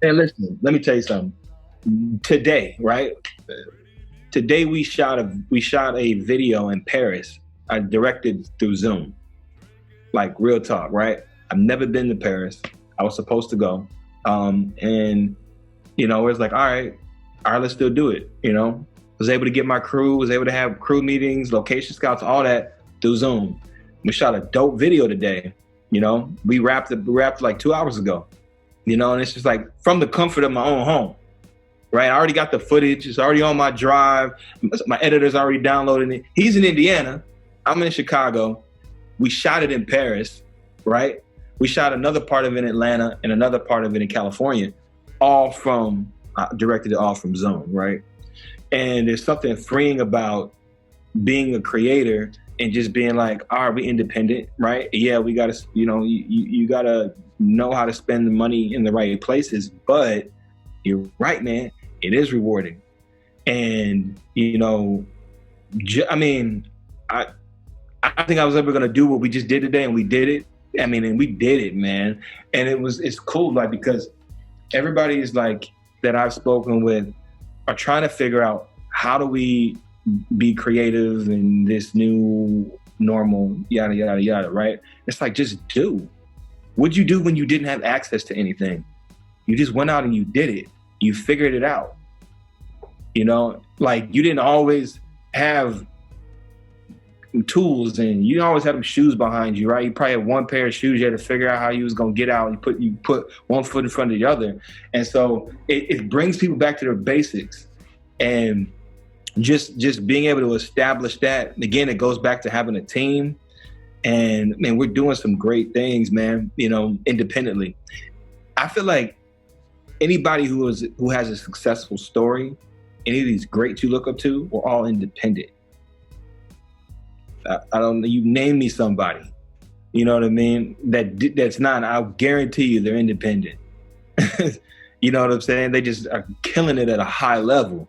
And listen, let me tell you something. Today, right? Today we shot a video in Paris. I directed through Zoom. Like real talk, right? I've never been to Paris. I was supposed to go. And you know, it's like, all right, let's still do it. You know, was able to get my crew, was able to have crew meetings, location scouts, all that through Zoom. We shot a dope video today. You know, we wrapped like 2 hours ago. You know, and it's just like from the comfort of my own home, right? I already got the footage. It's already on my drive. My editor's already downloading it. He's in Indiana. I'm in Chicago. We shot it in Paris, right? We shot another part of it in Atlanta and another part of it in California, directed it all from Zoom, right? And there's something freeing about being a creator and just being like, all right, we independent, right? Yeah, we gotta, you know, you gotta know how to spend the money in the right places, but you're right, man, it is rewarding. And, you know, I mean, I think I was ever gonna do what we just did today, and we did it. I mean, and we did it, man. And it's cool, like, because everybody is like, that I've spoken with are trying to figure out how do we be creative in this new normal, yada, yada, yada, right? It's like, just do. What'd you do when you didn't have access to anything? You just went out and you did it. You figured it out. You know, like you didn't always have tools and you always had them shoes behind you, right? You probably had one pair of shoes. You had to figure out how you was gonna get out. You put one foot in front of the other, and so it brings people back to their basics, and just being able to establish that. Again, it goes back to having a team, and man, we're doing some great things, man. You know, independently. I feel like anybody who has a successful story, any of these greats you look up to, were all independent. I don't know, you name me somebody, you know what I mean? That's not, I'll guarantee you they're independent. You know what I'm saying? They just are killing it at a high level.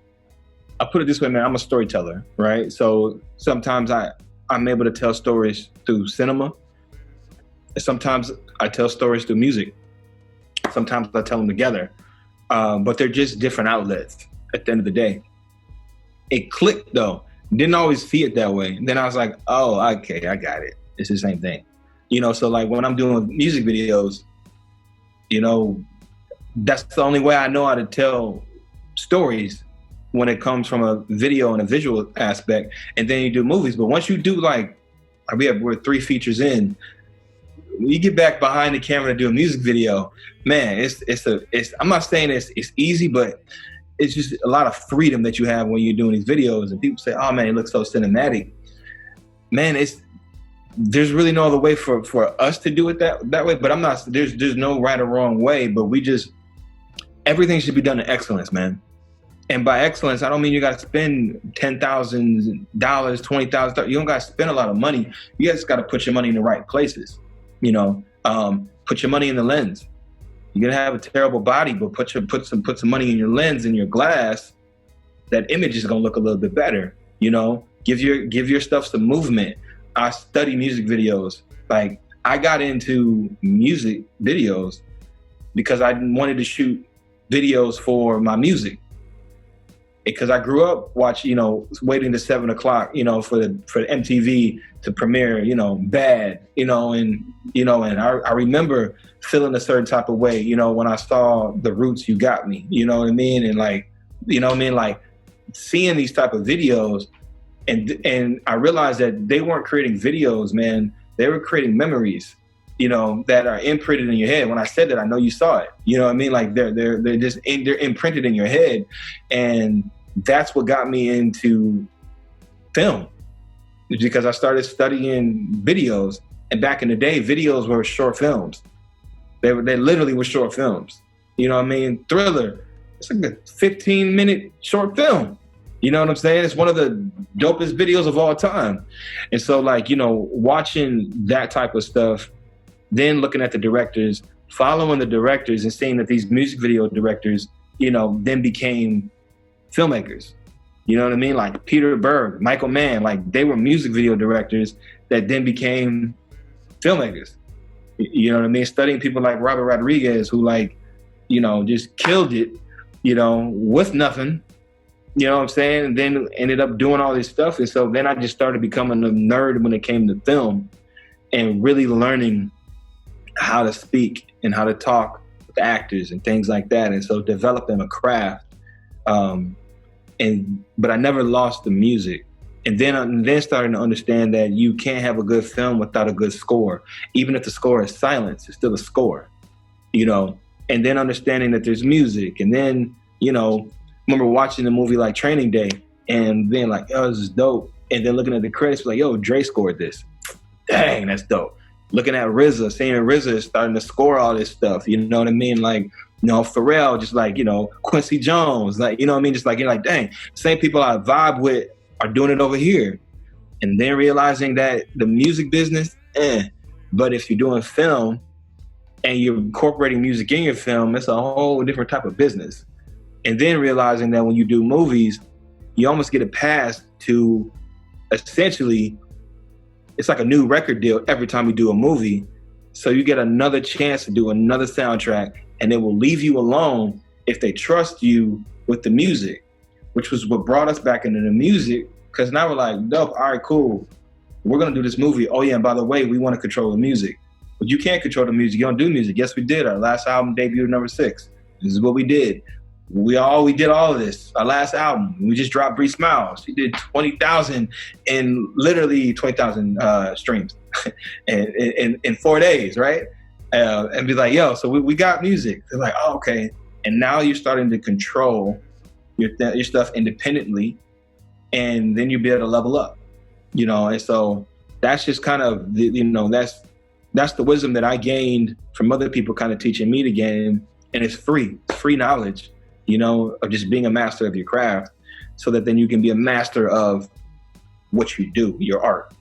I put it this way, man, I'm a storyteller, right? So sometimes I'm able to tell stories through cinema. And sometimes I tell stories through music. Sometimes I tell them together. But they're just different outlets at the end of the day. It clicked though. Didn't always see it that way. Then I was like, oh, okay, I got it. It's the same thing. You know, so like when I'm doing music videos, you know, that's the only way I know how to tell stories, when it comes from a video and a visual aspect. And then you do movies. But once you do, like, we're 3 features in, when you get back behind the camera to do a music video, man, it's I'm not saying it's easy, but it's just a lot of freedom that you have when you're doing these videos. And people say, oh man, it looks so cinematic. Man, there's really no other way for us to do it that way. But I'm not, there's no right or wrong way, but everything should be done in excellence, man. And by excellence, I don't mean you got to spend $10,000, $20,000. You don't got to spend a lot of money. You just got to put your money in the right places. You know, put your money in the lens. You're gonna have a terrible body, but put some money in your lens and your glass. That image is gonna look a little bit better. You know, give your stuff some movement. I study music videos. Like, I got into music videos because I wanted to shoot videos for my music. Because I grew up waiting to 7 o'clock, for MTV to premiere, Bad, and I remember feeling a certain type of way, when I saw The Roots, You Got Me, you know what I mean? And like seeing these type of videos, and I realized that they weren't creating videos, man. They were creating memories, that are imprinted in your head. When I said that, I know you saw it. You know what I mean? Like they're imprinted in your head. And that's what got me into film, because I started studying videos. And back in the day, videos were short films. They literally were short films. You know what I mean? Thriller, it's like a 15-minute short film. You know what I'm saying? It's one of the dopest videos of all time. And so watching that type of stuff, then looking at the directors, following the directors and seeing that these music video directors, then became filmmakers. You know what I mean? Like Peter Berg, Michael Mann, like they were music video directors that then became filmmakers. You know what I mean? Studying people like Robert Rodriguez, who just killed it, with nothing. You know what I'm saying? And then ended up doing all this stuff. And so then I just started becoming a nerd when it came to film and really learning how to speak and how to talk with actors and things like that. And so developing a craft. But I never lost the music. And then starting to understand that you can't have a good film without a good score. Even if the score is silence, it's still a score, And then understanding that there's music. And then, remember watching a movie like Training Day and being like, oh, this is dope. And then looking at the credits, like, yo, Dre scored this. Dang, that's dope. Looking at RZA, seeing RZA is starting to score all this stuff. You know what I mean? Like, Pharrell, just like, Quincy Jones, like, you know what I mean? Just like, you're like, dang, same people I vibe with are doing it over here. And then realizing that the music business, but if you're doing film and you're incorporating music in your film, it's a whole different type of business. And then realizing that when you do movies, you almost get a pass to essentially, it's like a new record deal every time you do a movie. So you get another chance to do another soundtrack, and they will leave you alone if they trust you with the music, which was what brought us back into the music. Because now we're like, dope, all right, cool. We're going to do this movie. Oh, yeah, and by the way, we want to control the music. But you can't control the music. You don't do music. Yes, we did. Our last album debuted number 6. This is what we did. We did all of this. Our last album, we just dropped Bree Smiles. We did 20,000 in literally 20,000 streams in 4 days, right? And be like, yo, so we got music. They're like, oh, okay. And now you're starting to control your stuff independently, and then you'll be able to level up, And so that's just kind of that's the wisdom that I gained from other people kind of teaching me the game, and it's free knowledge. Of just being a master of your craft, so that then you can be a master of what you do, your art.